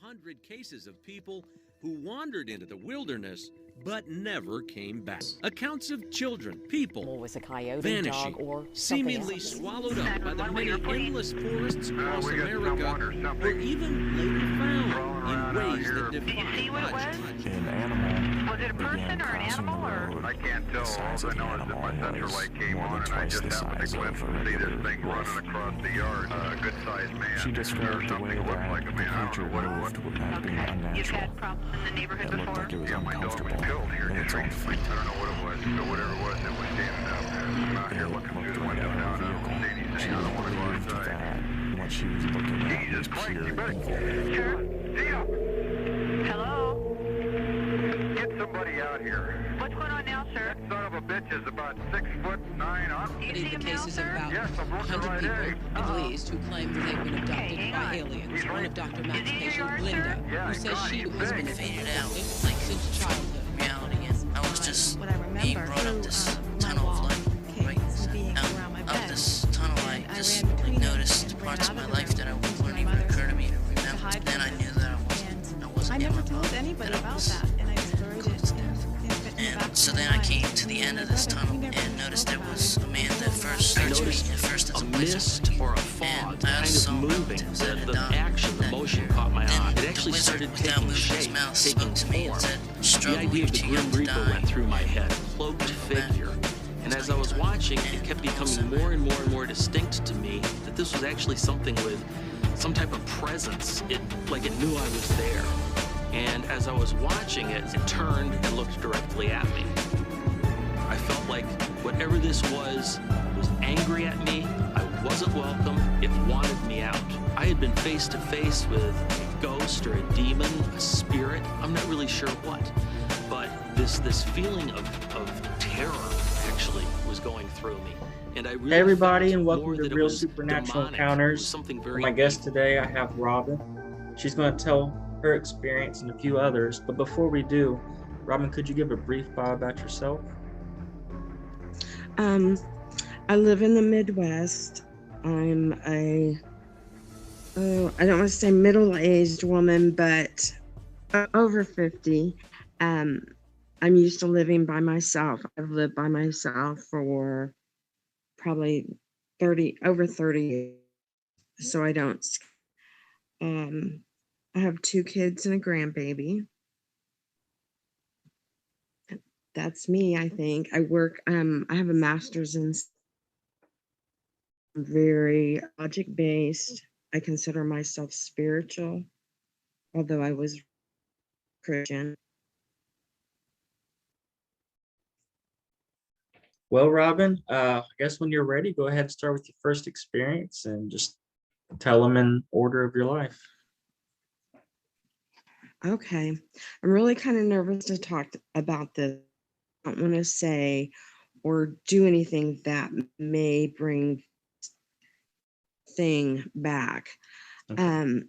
100 cases of people who wandered into the wilderness but never came back. Accounts of children, people was a coyote, vanishing, dog, or seemingly else. swallowed up by the many endless forests across America, or even later found in ways that defy logic. An animal. Was it a person or an animal or? I can't tell. All I know is that my central light came on and I just happened to glimpse and see this thing running across the yard. A good-sized man. She described the way that like a man. the creature moved would not be unnatural. You've had problems in the neighborhood It looked before? like it was Yeah, my dog was uncomfortable killed here in just its own recently. feet. I don't know what it was, but whatever it was, it was standing out there. I'm out here It looking through looked the like window a now. vehicle. Mercedes, She I don't want to go believed outside. that what she was looking at Jesus was Christ, pure you better. evil. Sure. See ya. Hello? Get somebody out here. What's going on now, sir? That son of a bitch is about 6'9" up. Do you Studied see the him now, cases of sir? about Yes, I'm looking 100 right people, at him. at least, who claim that they've been abducted hang by on. aliens. He's One right. of Dr. Matt's Is he in your patients, yard, Linda, sir? Yeah, who he's says gone. she He's has big. been Faded out, abducted like since childhood. reality, and I was just what I remember being brought up this tunnel of light, right? being around my Up bed. this tunnel, I And I just ran between them noticed and ran parts out of of my the life room that to wouldn't my even mother occur to me to to remember. hide Then I from knew that I And wasn't I in never my told body, anybody that I about was that, and I just buried close to it death. in the back And of so my then I mind. came to the end of this tunnel and noticed there was a man that first searched me at first as A a place mist or a fog and I kind also of saw moving. relatives that had The died action, the that motion year. caught my Then eye. It the actually wizard, started without taking moving his shape, mouth, taking spoke to me and form. said, The "Struggle, idea you're of the too Grim young to Reaper die." went through my head, cloaked figure. And as I was watching, it kept becoming more and more and more distinct to me that this was actually something with some type of presence. Like it knew I was there. And as I was watching it, it turned and looked directly at me. I felt like whatever this was angry at me. I wasn't welcome. It wanted me out. I had been face to face with a ghost or a demon, a spirit. I'm not really sure what. But this feeling of terror actually was going through me. And I really Hey everybody, felt and welcome more to that it Real was Supernatural demonic. It was Encounters. something For very my guest evil. today, I have Robin. She's going to tell her experience and a few others. But before we do, Robin, could you give a brief bio about yourself? I live in the Midwest. I'm I don't want to say middle-aged woman, but over 50. I'm used to living by myself. I've lived by myself for probably over 30 years. So I don't. I have 2 kids and a grandbaby. That's me, I think. I work. I have a master's in very logic-based. I consider myself spiritual, although I was Christian. Well, Robin, I guess when you're ready, go ahead and start with your first experience and just tell them in order of your life. Okay. I'm really kind of nervous to talk about this. I don't want to say or do anything that may bring thing back. Okay.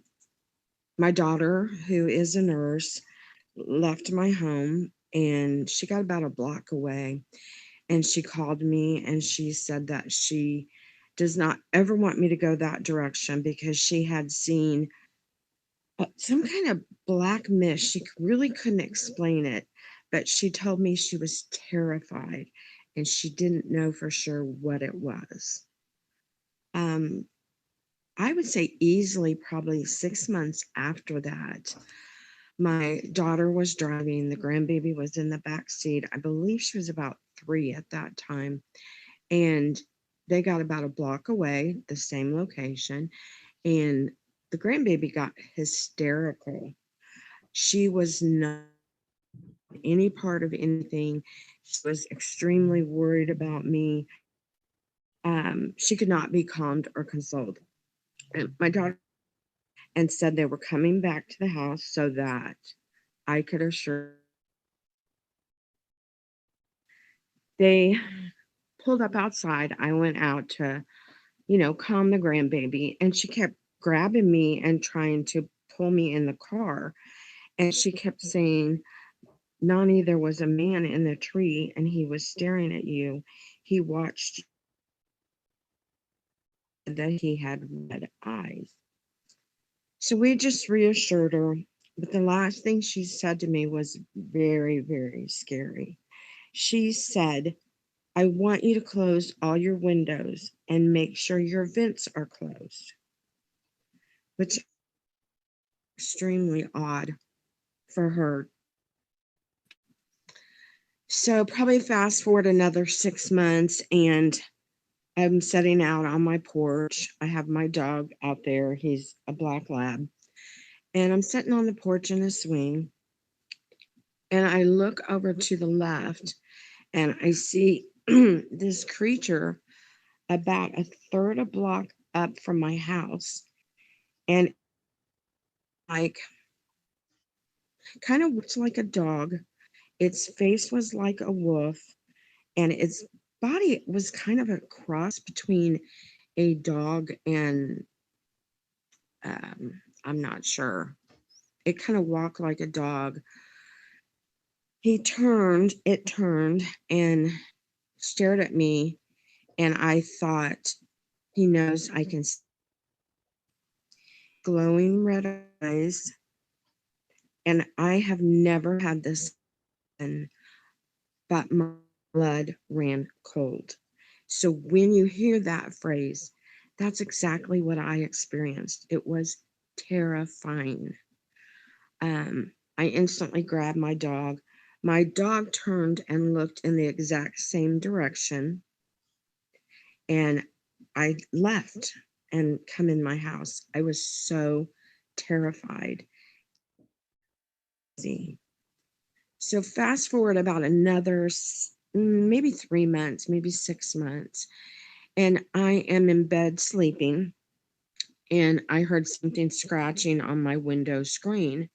My daughter, who is a nurse, left my home and she got about a block away, and she called me and she said that she does not ever want me to go that direction because she had seen some kind of black mist. She really couldn't explain it, but she told me she was terrified and she didn't know for sure what it was. I would say easily probably 6 months after that, my daughter was driving, the grandbaby was in the back seat. I believe she was about 3 at that time. And they got about a block away, the same location. And the grandbaby got hysterical. She was not any part of anything. She was extremely worried about me. She could not be calmed or consoled. And my daughter and said they were coming back to the house so that I could assure. They pulled up outside. I went out to, calm the grandbaby, and she kept grabbing me and trying to pull me in the car. And she kept saying, "Nani, there was a man in the tree and he was staring at you. He watched that he had red eyes." So we just reassured her. But the last thing she said to me was very, very scary. She said, I want you to close all your windows and make sure your vents are closed, which is extremely odd for her. So probably fast forward another 6 months and I'm sitting out on my porch. I have my dog out there. He's a black lab. And I'm sitting on the porch in a swing. And I look over to the left and I see this creature about a third a block up from my house. And like kind of looks like a dog. Its face was like a wolf, and its body was kind of a cross between a dog and I'm not sure. It kind of walked like a dog. It turned and stared at me, and I thought, he knows I can see glowing red eyes, and I have never had this, but my blood ran cold. So when you hear that phrase, that's exactly what I experienced. It was terrifying. I instantly grabbed my dog. My dog turned and looked in the exact same direction, and I left and come in my house. I was so terrified. So fast forward about another maybe 3 months, maybe 6 months, and I am in bed sleeping, and I heard something scratching on my window screen.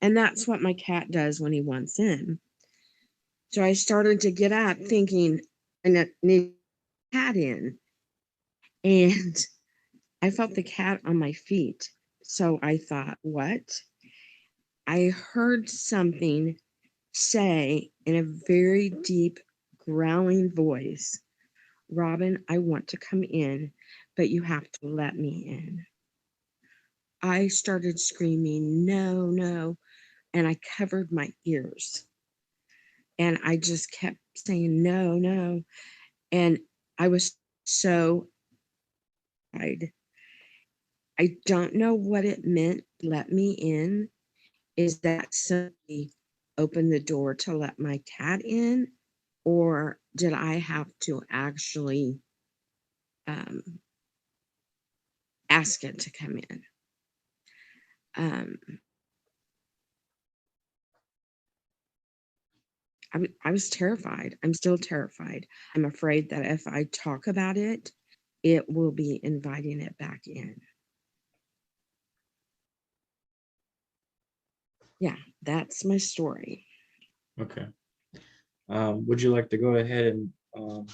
And that's what my cat does when he wants in. So I started to get up thinking, I need a cat in. And I felt the cat on my feet. So I thought, what? I heard something say in a very deep, growling voice, Robin, I want to come in, but you have to let me in. I started screaming, no, no. And I covered my ears. And I just kept saying, no, no. And I was so tired. I don't know what it meant, let me in. Is that somebody opened the door to let my cat in? Or did I have to actually ask it to come in? I was terrified. I'm still terrified. I'm afraid that if I talk about it, it will be inviting it back in. Yeah, that's my story. Okay. Would you like to go ahead and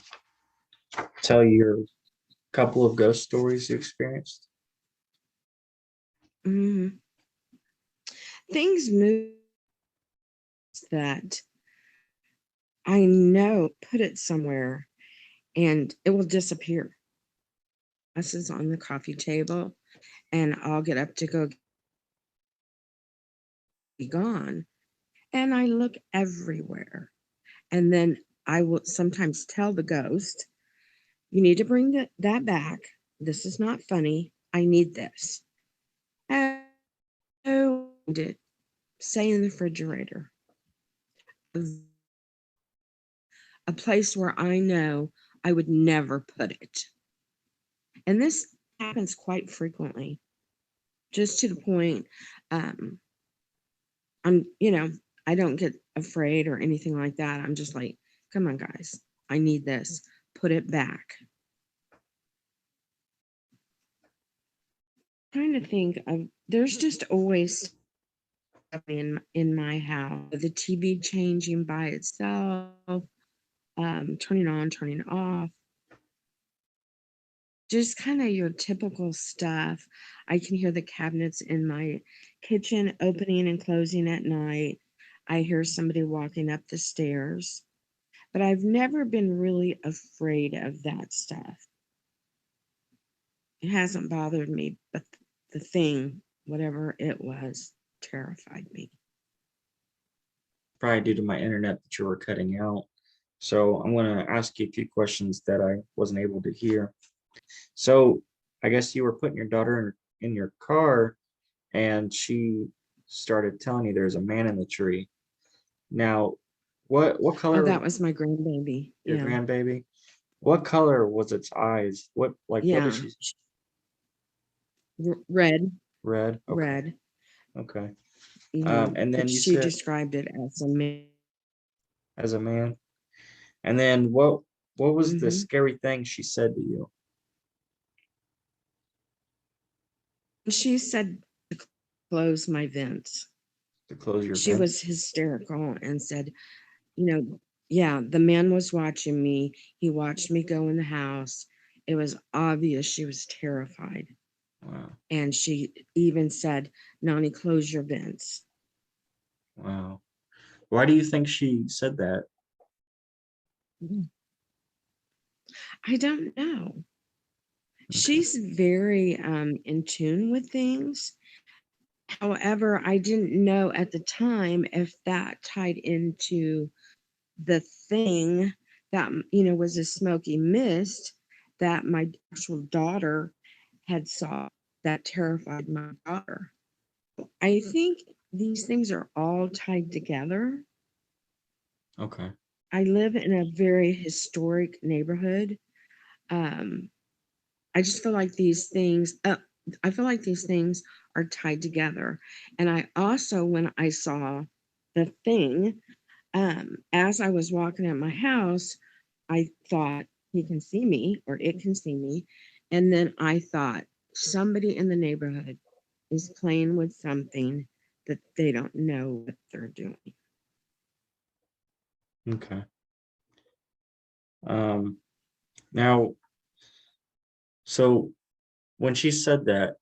tell your couple of ghost stories you experienced? Mhm. Things move that I know, put it somewhere and it will disappear. This is on the coffee table and I'll get up to go be gone. And I look everywhere. And then I will sometimes tell the ghost, you need to bring that back. This is not funny. I need this. Oh, did say in the refrigerator, a place where I know I would never put it. And this happens quite frequently, just to the point, I'm, I don't get afraid or anything like that. I'm just like, come on, guys, I need this. Put it back. Trying to think of, there's just always stuff in my house. The TV changing by itself, turning on, turning off. Just kind of your typical stuff. I can hear the cabinets in my kitchen opening and closing at night. I hear somebody walking up the stairs, but I've never been really afraid of that stuff. It hasn't bothered me, but the thing whatever it was terrified me. Probably due to my internet that you were cutting out. So I'm going to ask you a few questions that I wasn't able to hear. So I guess you were putting your daughter in your car and she started telling you there's a man in the tree. Now, what Oh, color, that was my grandbaby. your Yeah. grandbaby? What color was its eyes? What Yeah. did she, Red, red? Okay. red. Okay. And But then you she said described it as a man. as a man. And then what was the Hmm. scary thing she said to you She said to close my vents. to close your She was vents? hysterical and said, yeah, the man was watching me. He watched me go in the house. It was obvious she was terrified. Wow. And she even said, Nani, close your vents. Wow. Why do you think she said that? I don't know. Okay. She's very in tune with things. However, I didn't know at the time if that tied into the thing that, was a smoky mist that my actual daughter had saw that terrified my daughter. I think these things are all tied together. Okay. I live in a very historic neighborhood. Um, I just feel like these things, I feel like these things are tied together. And I also, when I saw the thing, as I was walking at my house, I thought he can see me or it can see me. And then I thought somebody in the neighborhood is playing with something that they don't know what they're doing. Okay. Um, now, so when she said that,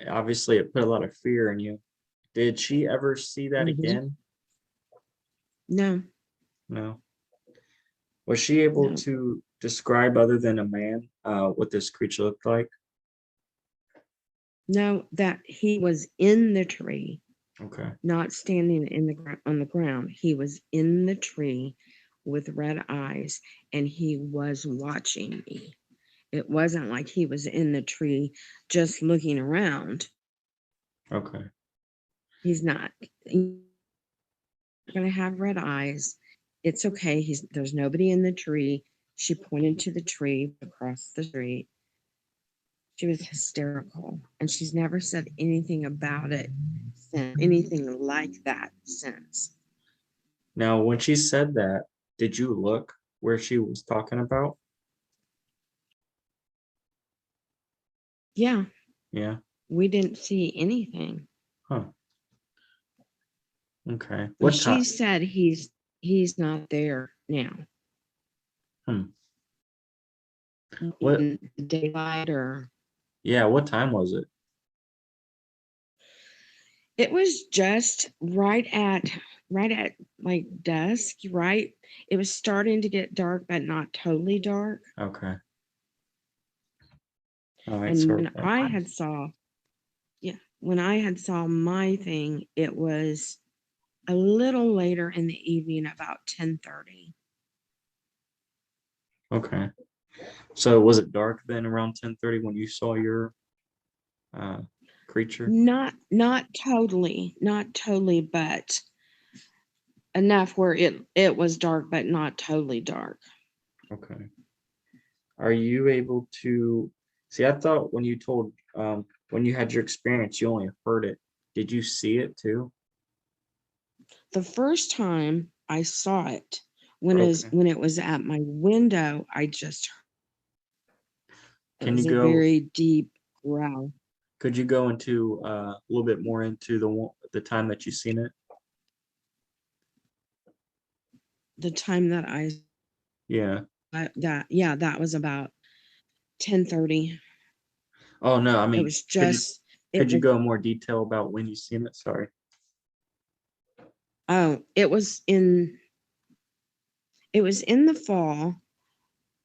obviously it put a lot of fear in you. Did she ever see that Mhm. again? No, No. Was she able no, to describe, other than a man, what this creature looked like? no, that he was in the tree, Okay. not standing on the ground. He was in the tree with red eyes and he was watching me. It wasn't like he was in the tree just looking around. Okay. He's not going to have red eyes. It's okay. There's nobody in the tree. She pointed to the tree across the street. She was hysterical, and she's never said anything about it since, anything like that since. Now, when she said that, did you look where she was talking about? Yeah, Yeah. we didn't see anything. Huh. Okay. And What time? she said he's not there now. Hmm. What? In the daylight or Yeah. What time was it? it was just right at like dusk, right? It was starting to get dark, but not totally dark. Okay. All right. And So when I had saw my thing, it was a little later in the evening, about 10:30. okay. So was it dark then around 10:30 when you saw your uh creature? Not totally, but enough where it was dark, but not totally dark. Okay. Are you able to see? I thought when you told when you had your experience, you only heard it. Did you see it too? The first time I saw it, when Okay. it was at my window, I just it Can you was a go? very deep growl. Could you go into a little bit more into the time that you seen it? The time that Yeah. that was about 10:30. Oh no, I It mean, was just it could you was go in more detail about when you seen it? Sorry. oh, it was in the fall,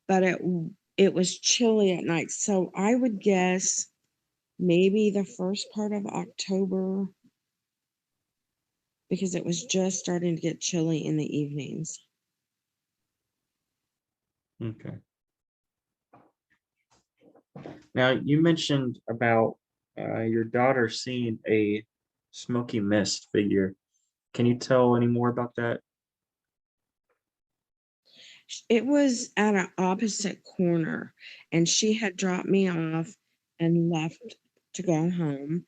but it was chilly at night. So I would guess maybe the first part of October, because it was just starting to get chilly in the evenings. Okay. Now, you mentioned about your daughter seeing a smoky mist figure. Can you tell any more about that? It was at an opposite corner, and she had dropped me off and left to go home,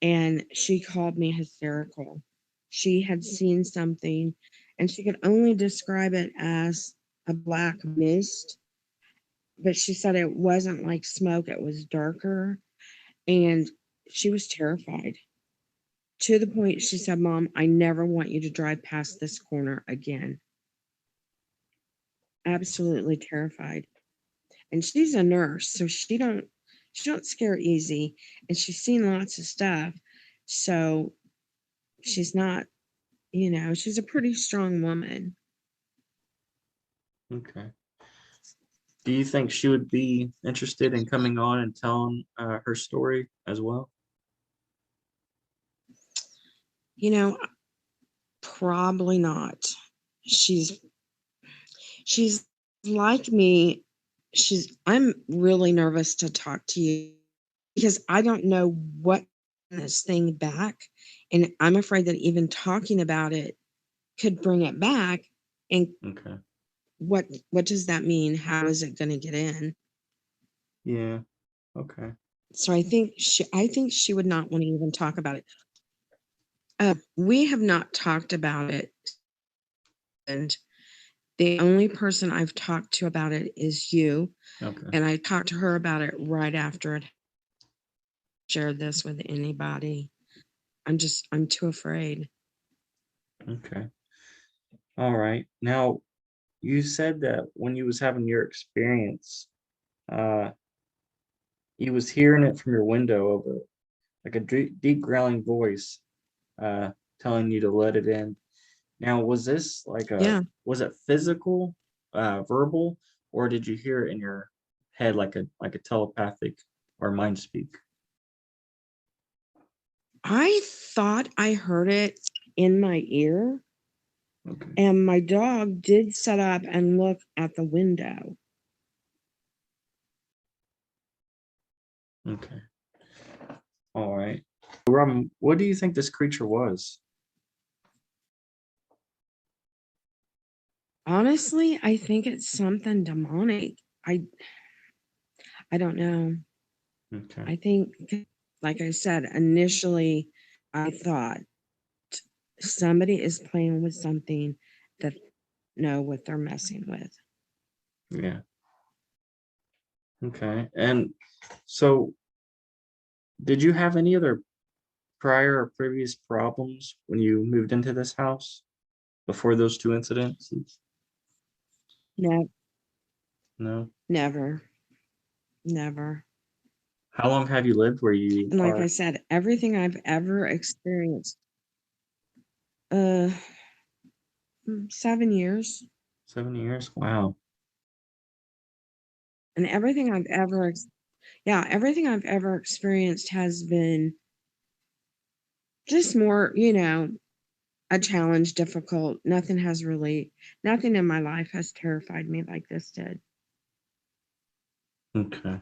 and she called me hysterical. She had seen something, and she could only describe it as a black mist, but she said it wasn't like smoke, it was darker, and she was terrified. To the point she said, "Mom, I never want you to drive past this corner again." Absolutely terrified. And she's a nurse, so she don't scare easy, and she's seen lots of stuff. So she's not, she's a pretty strong woman. Okay. Do you think she would be interested in coming on and telling her story as well? You know, probably not. She's like me. I'm really nervous to talk to you because I don't know what this thing back, and I'm afraid that even talking about it could bring it back. And Okay. what does that mean? How is it going to get in? Yeah. Okay. So I think she would not want to even talk about it. We have not talked about it, and the only person I've talked to about it is you. Okay. And I talked to her about it right after it shared this with anybody. I'm too afraid. Okay. All right. Now, you said that when you was having your experience, uh, you was hearing it from your window of a deep growling voice, uh, telling you to let it in. Now, was this Yeah. was it physical, verbal, or did you hear it in your head like a telepathic or mind speak? I thought I heard it in my ear, Okay. and my dog did set up and look at the window. Okay. All right. What do you think this creature was? Honestly, I think it's something demonic. I don't know. Okay. I think, like I said, initially, I thought somebody is playing with something that know what they're messing with. Yeah. Okay. And so, did you have any other prior or previous problems when you moved into this house before those two incidents? No, No. never, never. How long have you lived where you And like I are? said, everything I've ever experienced, uh, 7 years, 7 years? Wow. and everything I've ever experienced has been just more, a challenge, difficult. Nothing in my life has terrified me like this did. Okay.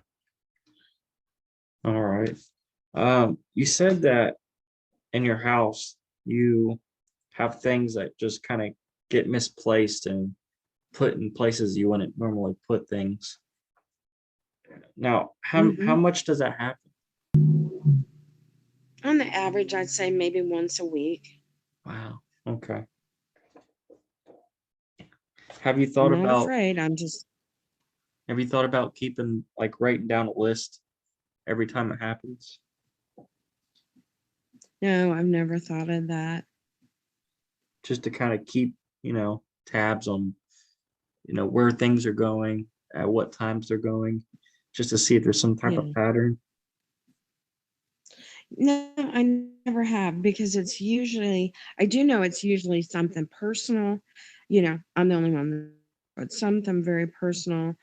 All right. You said that in your house you have things that just kind of get misplaced and put in places you wouldn't normally put things. Now, how Hmm. much does that happen? On the average, I'd say maybe once a week. Wow. Okay. Have you I'm thought not about afraid. keeping like writing down a list every time it happens? No, I've never thought of that. Just to kind of keep, tabs on, where things are going, at what times they're going, just to see if there's some type of Yeah. pattern. No, I never have because I do know it's usually something personal. I'm the only one, but something very personal.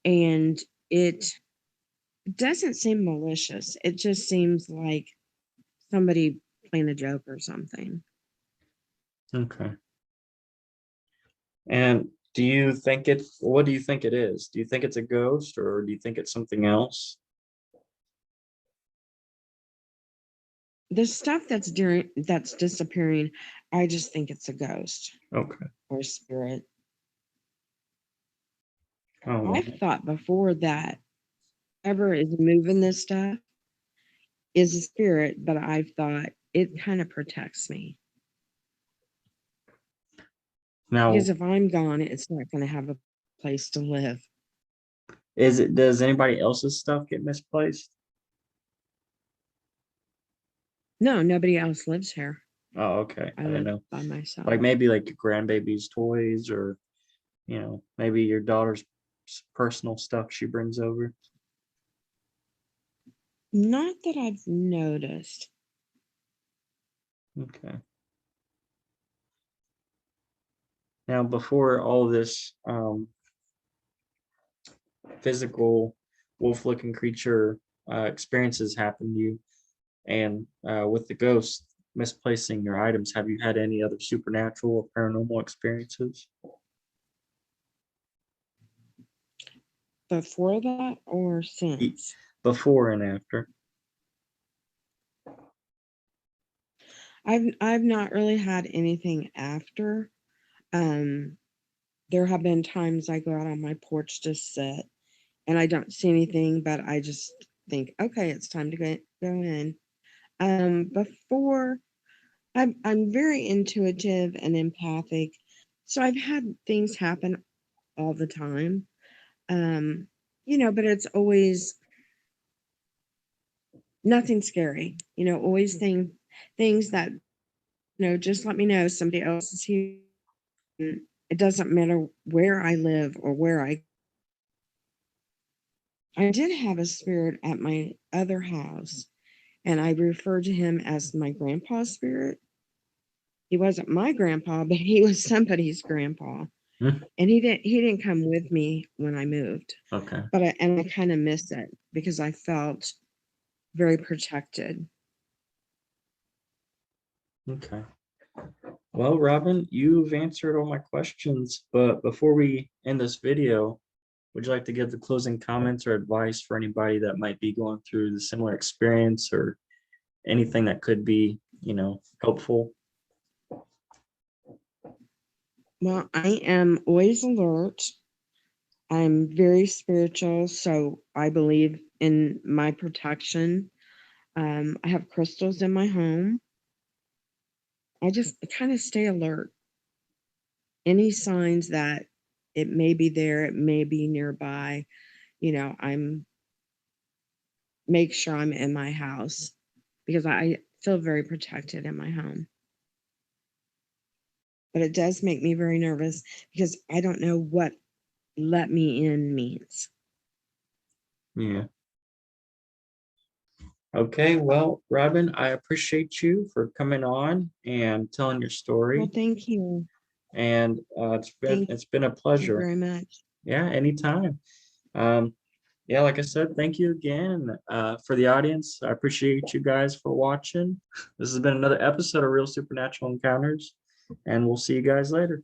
And it It doesn't seem malicious. It just seems like somebody playing a joke or something. Okay. And do you think what do you think it is? Do you think it's a ghost or do you think it's something else? The stuff that's disappearing, I just think it's a ghost Okay. or spirit. Oh, I've thought before that whoever is moving this stuff is a spirit, but I've thought it kind of protects me. now, Because if I'm gone, it's not going to have a place to live. does anybody else's stuff get misplaced? No, nobody else lives here. Oh, okay. I I don't live know. by myself. Like maybe like your grandbaby's toys or, maybe your daughter's personal stuff she brings over. Not that I've noticed. Okay. Now, before all this physical wolf-looking creature experiences happen to you, and with the ghost misplacing your items, have you had any other supernatural or paranormal experiences? Before that or since? Before and after. I've not really had anything after. There have been times I go out on my porch to sit and I don't see anything, but I just think, okay, it's time to go in. Before I'm very intuitive and empathic, so I've had things happen all the time. But it's always nothing scary, always things that, just let me know somebody else is here. It doesn't matter where I live or where I did have a spirit at my other house, and I refer to him as my grandpa's spirit. He wasn't my grandpa, but he was somebody's grandpa. Hmm. And he didn't come with me when I moved. Okay. But I kind of miss it because I felt very protected. Okay. Well, Robin, you've answered all my questions, but before we end this video, would you like to give the closing comments or advice for anybody that might be going through the similar experience or anything that could be, helpful? Well, I am always alert. I'm very spiritual, so I believe in my protection. I have crystals in my home. I just kind of stay alert. Any signs that it may be there, it may be nearby, I'm make sure I'm in my house because I feel very protected in my home. But it does make me very nervous because I don't know what let me in means. Yeah. Okay, well, Robin, I appreciate you for coming on and telling your story. Well, thank you. And Thank it's been a you pleasure. very much. Yeah, anytime. Yeah, like I said, thank you again for the audience. I appreciate you guys for watching. This has been another episode of Real Supernatural Encounters, and we'll see you guys later.